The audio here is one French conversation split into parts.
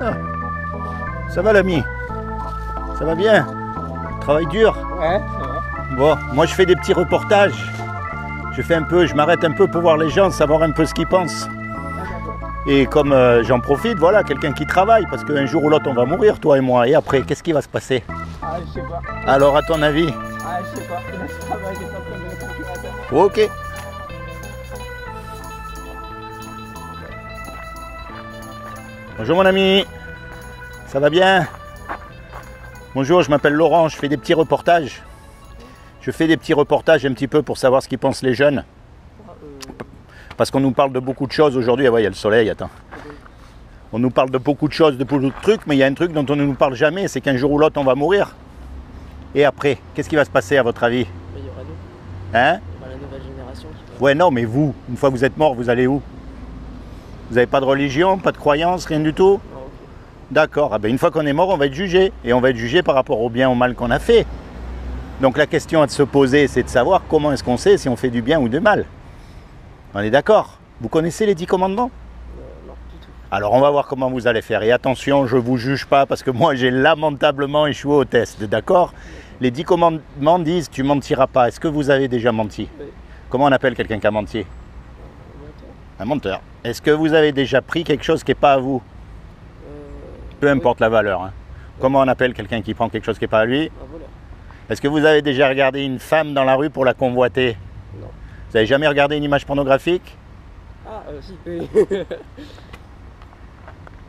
Ah, ça va l'ami? Ça va bien? Travail dur? Ouais, ça va. Bon, moi je fais des petits reportages. Je m'arrête un peu pour voir les gens, savoir un peu ce qu'ils pensent. Et comme j'en profite, voilà, quelqu'un qui travaille, parce qu'un jour ou l'autre on va mourir, toi et moi. Et après, qu'est-ce qui va se passer? Ah, je sais pas. Alors, à ton avis? Ah, je sais pas. Là, je travaille, j'ai pas besoin de mon procurateur. Ok. Bonjour mon ami, ça va bien? Bonjour, je m'appelle Laurent, je fais des petits reportages. Je fais des petits reportages un petit peu pour savoir ce qu'ils pensent les jeunes. Parce qu'on nous parle de beaucoup de choses aujourd'hui. Ah ouais, il y a le soleil, attends. On nous parle de beaucoup de choses, de beaucoup de trucs, mais il y a un truc dont on ne nous parle jamais, c'est qu'un jour ou l'autre on va mourir. Et après, qu'est-ce qui va se passer à votre avis? Mais il y aura nous. Hein? Il y aura la nouvelle génération qui va. Ouais, non, mais vous, une fois que vous êtes mort, vous allez où? Vous n'avez pas de religion, pas de croyance, rien du tout? Ah, ok. D'accord, ah ben une fois qu'on est mort, on va être jugé. Et on va être jugé par rapport au bien ou au mal qu'on a fait. Donc la question à se poser, c'est de savoir comment est-ce qu'on sait si on fait du bien ou du mal. On est d'accord? Vous connaissez les 10 commandements? Non, du tout. Alors on va voir comment vous allez faire. Et attention, je ne vous juge pas parce que moi j'ai lamentablement échoué au test, d'accord? Les 10 commandements disent tu mentiras pas. Est-ce que vous avez déjà menti? Oui. Comment on appelle quelqu'un qui a menti? Un menteur. Est-ce que vous avez déjà pris quelque chose qui n'est pas à vous? Peu importe la valeur. Hein. Comment on appelle quelqu'un qui prend quelque chose qui n'est pas à lui? Un voleur. Est-ce que vous avez déjà regardé une femme dans la rue pour la convoiter? Non. Vous n'avez jamais regardé une image pornographique? Ah, si, oui.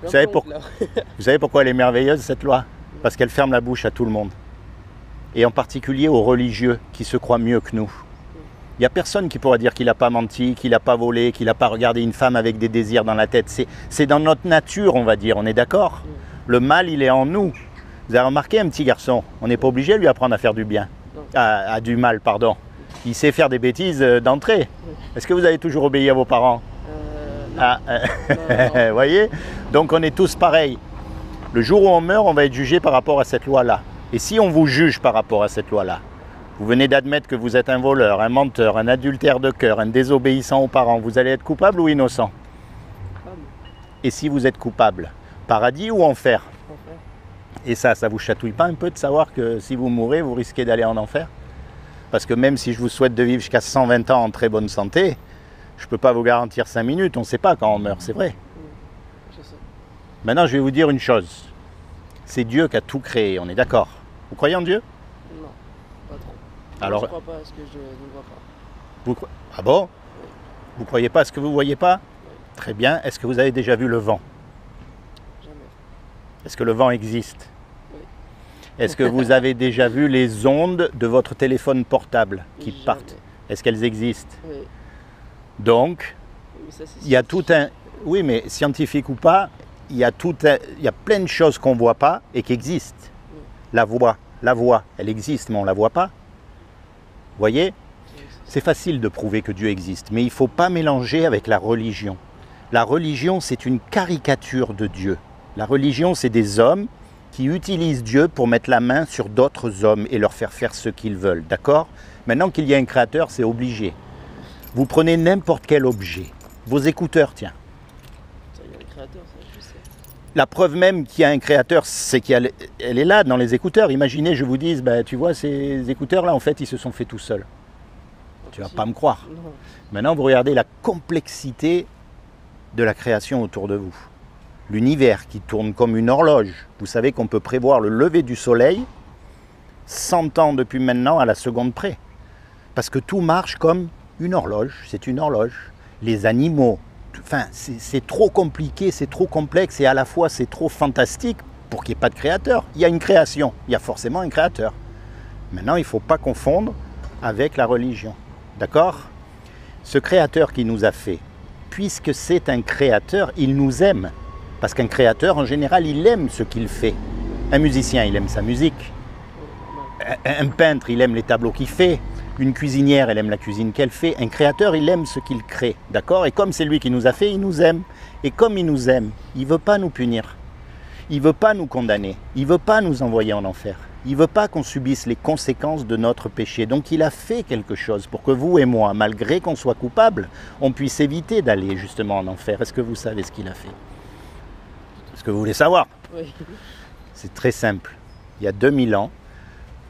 Vous savez pourquoi elle est merveilleuse cette loi? Parce qu'elle ferme la bouche à tout le monde. Et en particulier aux religieux qui se croient mieux que nous. Il n'y a personne qui pourra dire qu'il n'a pas menti, qu'il n'a pas volé, qu'il n'a pas regardé une femme avec des désirs dans la tête. C'est dans notre nature, on va dire, on est d'accord? Le mal, il est en nous. Vous avez remarqué un petit garçon, on n'est pas obligé de lui apprendre à faire du bien. À du mal, pardon. Il sait faire des bêtises d'entrée. Est-ce que vous avez toujours obéi à vos parents? Non. Ah, Non. voyez? Donc on est tous pareils. Le jour où on meurt, on va être jugé par rapport à cette loi-là. Et si on vous juge par rapport à cette loi-là, vous venez d'admettre que vous êtes un voleur, un menteur, un adultère de cœur, un désobéissant aux parents, vous allez être coupable ou innocent? Et si vous êtes coupable, paradis ou enfer? Enfer. Et ça vous chatouille pas un peu de savoir que si vous mourrez, vous risquez d'aller en enfer? Parce que même si je vous souhaite de vivre jusqu'à 120 ans en très bonne santé, je ne peux pas vous garantir 5 minutes, on ne sait pas quand on meurt, c'est vrai. Je sais. Maintenant, je vais vous dire une chose. C'est Dieu qui a tout créé, on est d'accord? Vous croyez en Dieu? Non, pas trop. Alors, je crois pas à ce que je ne vois pas. Ah bon? Vous croyez pas à ce que vous ne voyez pas? Très bien. Est-ce que vous avez déjà vu le vent? Jamais. Est-ce que le vent existe? Oui. Est-ce que vous avez déjà vu les ondes de votre téléphone portable qui Jamais. partent? Est-ce qu'elles existent? Oui. Donc, Mais ça, c'est il y a tout un... Oui, mais scientifique ou pas, il y a plein de choses qu'on ne voit pas et qui existent. La voix, elle existe, mais on ne la voit pas. Vous voyez? C'est facile de prouver que Dieu existe, mais il ne faut pas mélanger avec la religion. La religion, c'est une caricature de Dieu. La religion, c'est des hommes qui utilisent Dieu pour mettre la main sur d'autres hommes et leur faire faire ce qu'ils veulent, d'accord? Maintenant qu'il y a un créateur, c'est obligé. Vous prenez n'importe quel objet, vos écouteurs, tiens. Ça, il y a le créateur, ça, je sais. La preuve même qu'il y a un créateur, c'est qu'elle est là dans les écouteurs. Imaginez, je vous dise, bah, tu vois, ces écouteurs-là, en fait, ils se sont faits tout seuls. Tu ne vas pas me croire. Non. Maintenant, vous regardez la complexité de la création autour de vous. L'univers qui tourne comme une horloge. Vous savez qu'on peut prévoir le lever du soleil 100 ans depuis maintenant à la seconde près. Parce que tout marche comme une horloge. C'est une horloge. Les animaux, enfin, c'est trop compliqué, c'est trop complexe et à la fois c'est trop fantastique pour qu'il n'y ait pas de créateur. Il y a une création, il y a forcément un créateur. Maintenant, il ne faut pas confondre avec la religion. D'accord? Ce créateur qui nous a fait, puisque c'est un créateur, il nous aime. Parce qu'un créateur, en général, il aime ce qu'il fait. Un musicien, il aime sa musique. Un peintre, il aime les tableaux qu'il fait. Une cuisinière, elle aime la cuisine qu'elle fait. Un créateur, il aime ce qu'il crée. D'accord? Et comme c'est lui qui nous a fait, il nous aime. Et comme il nous aime, il ne veut pas nous punir. Il ne veut pas nous condamner. Il ne veut pas nous envoyer en enfer. Il ne veut pas qu'on subisse les conséquences de notre péché. Donc il a fait quelque chose pour que vous et moi, malgré qu'on soit coupables, on puisse éviter d'aller justement en enfer. Est-ce que vous savez ce qu'il a fait? Est-ce que vous voulez savoir? Oui. C'est très simple. Il y a 2000 ans,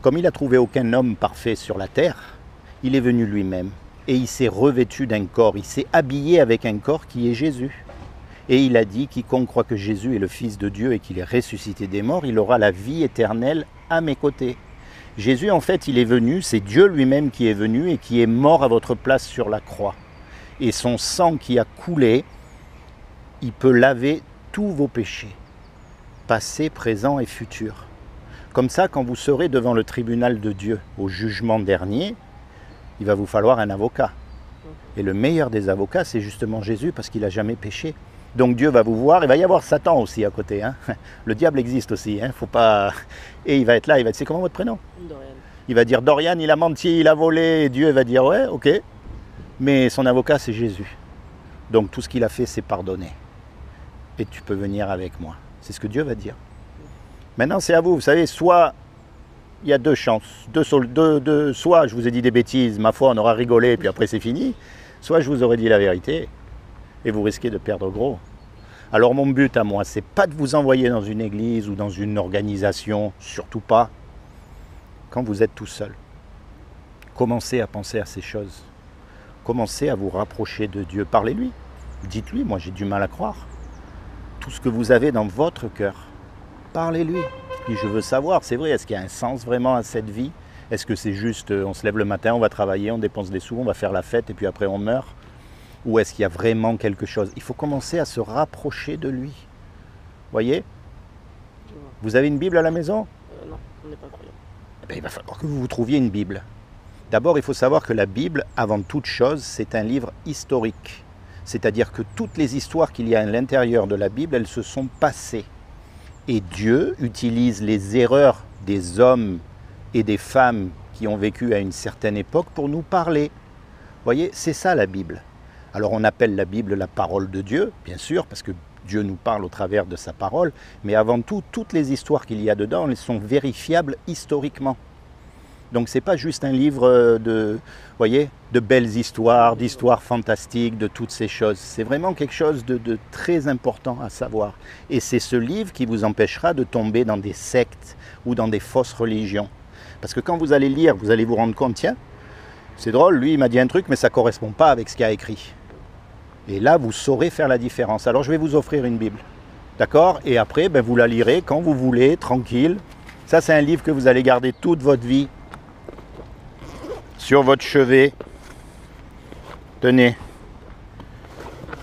comme il n'a trouvé aucun homme parfait sur la terre, il est venu lui-même et il s'est revêtu d'un corps, il s'est habillé avec un corps qui est Jésus. Et il a dit, quiconque croit que Jésus est le Fils de Dieu et qu'il est ressuscité des morts, il aura la vie éternelle à mes côtés. Jésus, en fait, il est venu, c'est Dieu lui-même qui est venu et qui est mort à votre place sur la croix. Et son sang qui a coulé, il peut laver tous vos péchés, passés, présents et futurs. Comme ça, quand vous serez devant le tribunal de Dieu, au jugement dernier, il va vous falloir un avocat. Et le meilleur des avocats, c'est justement Jésus, parce qu'il n'a jamais péché. Donc Dieu va vous voir, il va y avoir Satan aussi à côté. Hein. Le diable existe aussi, faut pas... Et il va être là, il va dire, c'est comment votre prénom? Dorian. Il va dire, Dorian, il a menti, il a volé, et Dieu va dire, ouais, ok. Mais son avocat, c'est Jésus. Donc tout ce qu'il a fait, c'est pardonner. Et tu peux venir avec moi. C'est ce que Dieu va dire. Maintenant, c'est à vous. Vous savez, soit il y a deux chances. Soit je vous ai dit des bêtises, ma foi, on aura rigolé, et puis après c'est fini. Soit je vous aurais dit la vérité. Et vous risquez de perdre gros. Alors mon but à moi, c'est pas de vous envoyer dans une église ou dans une organisation, surtout pas, quand vous êtes tout seul. Commencez à penser à ces choses. Commencez à vous rapprocher de Dieu. Parlez-lui. Dites-lui, moi j'ai du mal à croire. Tout ce que vous avez dans votre cœur, parlez-lui. Puis je veux savoir, c'est vrai, est-ce qu'il y a un sens vraiment à cette vie? Est-ce que c'est juste, on se lève le matin, on va travailler, on dépense des sous, on va faire la fête et puis après on meurt? Ou est-ce qu'il y a vraiment quelque chose? Il faut commencer à se rapprocher de lui. Voyez? Vous avez une Bible à la maison? Non, on n'est pas croyant. Eh bien, il va falloir que vous vous trouviez une Bible. D'abord, il faut savoir que la Bible, avant toute chose, c'est un livre historique. C'est-à-dire que toutes les histoires qu'il y a à l'intérieur de la Bible, elles se sont passées. Et Dieu utilise les erreurs des hommes et des femmes qui ont vécu à une certaine époque pour nous parler. Voyez, c'est ça la Bible. Alors on appelle la Bible la parole de Dieu, bien sûr, parce que Dieu nous parle au travers de sa parole, mais avant tout, toutes les histoires qu'il y a dedans, elles sont vérifiables historiquement. Donc ce n'est pas juste un livre de belles histoires, d'histoires fantastiques, de toutes ces choses. C'est vraiment quelque chose de très important à savoir. Et c'est ce livre qui vous empêchera de tomber dans des sectes ou dans des fausses religions. Parce que quand vous allez lire, vous allez vous rendre compte, tiens, c'est drôle, lui il m'a dit un truc, mais ça ne correspond pas avec ce qu'il y a écrit. Et là, vous saurez faire la différence. Alors je vais vous offrir une Bible. D'accord? Et après, vous la lirez quand vous voulez, tranquille. Ça, c'est un livre que vous allez garder toute votre vie sur votre chevet. Tenez.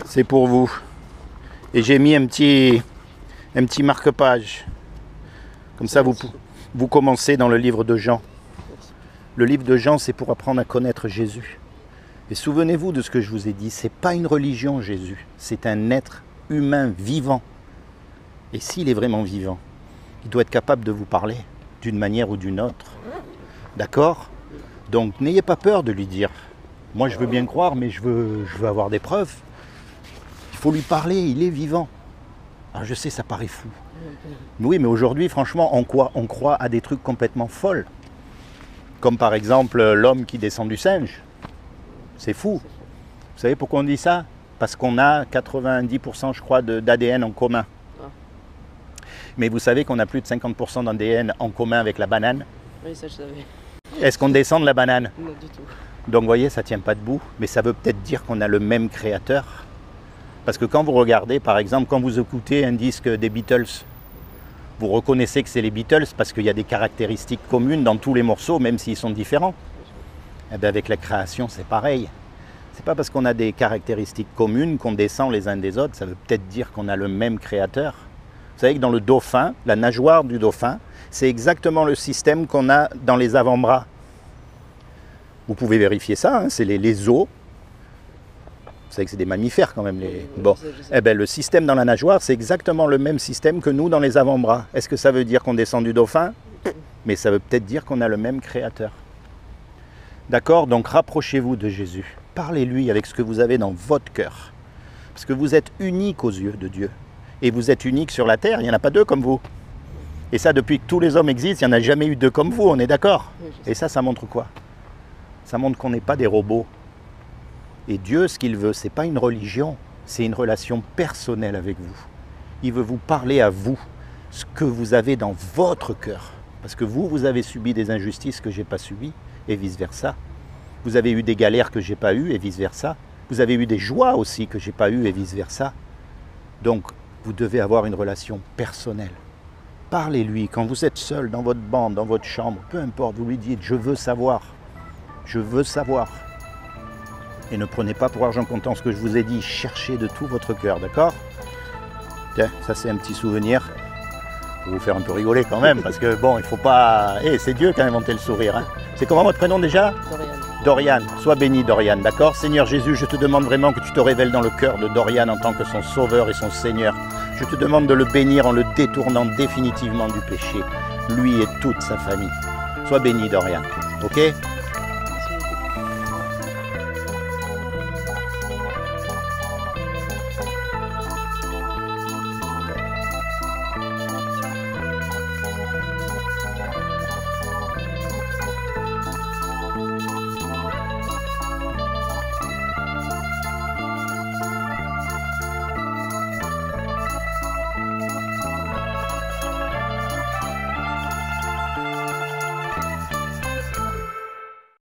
C'est pour vous. Et j'ai mis un petit marque-page. Comme ça, vous commencez dans le livre de Jean. Le livre de Jean, c'est pour apprendre à connaître Jésus. Et souvenez-vous de ce que je vous ai dit, ce n'est pas une religion, Jésus. C'est un être humain vivant. Et s'il est vraiment vivant, il doit être capable de vous parler d'une manière ou d'une autre. D'accord? Donc n'ayez pas peur de lui dire. Moi je veux bien croire, mais je veux avoir des preuves. Il faut lui parler, il est vivant. Alors je sais, ça paraît fou. Oui, mais aujourd'hui, franchement, on croit à des trucs complètement folles. Comme par exemple l'homme qui descend du singe. C'est fou. Vous savez pourquoi on dit ça? Parce qu'on a 90%, je crois, d'ADN en commun. Mais vous savez qu'on a plus de 50% d'ADN en commun avec la banane? Oui, ça je savais. Est-ce qu'on descend de la banane? Non, du tout. Donc vous voyez, ça ne tient pas debout, mais ça veut peut-être dire qu'on a le même créateur. Parce que quand vous regardez, par exemple, quand vous écoutez un disque des Beatles, vous reconnaissez que c'est les Beatles parce qu'il y a des caractéristiques communes dans tous les morceaux, même s'ils sont différents. Eh bien, avec la création, c'est pareil. C'est pas parce qu'on a des caractéristiques communes qu'on descend les uns des autres, ça veut peut-être dire qu'on a le même créateur. Vous savez que dans le dauphin, la nageoire du dauphin, c'est exactement le système qu'on a dans les avant-bras. Vous pouvez vérifier ça, c'est les os. Vous savez que c'est des mammifères quand même. Bon. Eh bien, le système dans la nageoire, c'est exactement le même système que nous dans les avant-bras. Est-ce que ça veut dire qu'on descend du dauphin? Mais ça veut peut-être dire qu'on a le même créateur. D'accord? Donc rapprochez-vous de Jésus. Parlez-lui avec ce que vous avez dans votre cœur. Parce que vous êtes unique aux yeux de Dieu. Et vous êtes unique sur la terre, il n'y en a pas deux comme vous. Et ça, depuis que tous les hommes existent, il n'y en a jamais eu deux comme vous, on est d'accord? Et ça montre quoi? Ça montre qu'on n'est pas des robots. Et Dieu, ce qu'il veut, ce n'est pas une religion, c'est une relation personnelle avec vous. Il veut vous parler à vous, ce que vous avez dans votre cœur. Parce que vous, vous avez subi des injustices que je n'ai pas subies, et vice-versa. Vous avez eu des galères que je n'ai pas eues, et vice-versa. Vous avez eu des joies aussi que je n'ai pas eues, et vice-versa. Donc, vous devez avoir une relation personnelle. Parlez-lui quand vous êtes seul, dans votre bande, dans votre chambre, peu importe, vous lui dites « je veux savoir ». Je veux savoir. Et ne prenez pas pour argent comptant ce que je vous ai dit. Cherchez de tout votre cœur, d'accord? Tiens, ça c'est un petit souvenir. Pour vous faire un peu rigoler quand même, parce que bon, il faut pas... c'est Dieu qui a inventé le sourire. Hein. C'est comment votre prénom déjà? Dorian. Dorian. Sois béni Dorian, d'accord? Seigneur Jésus, je te demande vraiment que tu te révèles dans le cœur de Dorian en tant que son sauveur et son Seigneur. Je te demande de le bénir en le détournant définitivement du péché, lui et toute sa famille. Sois béni Dorian, ok?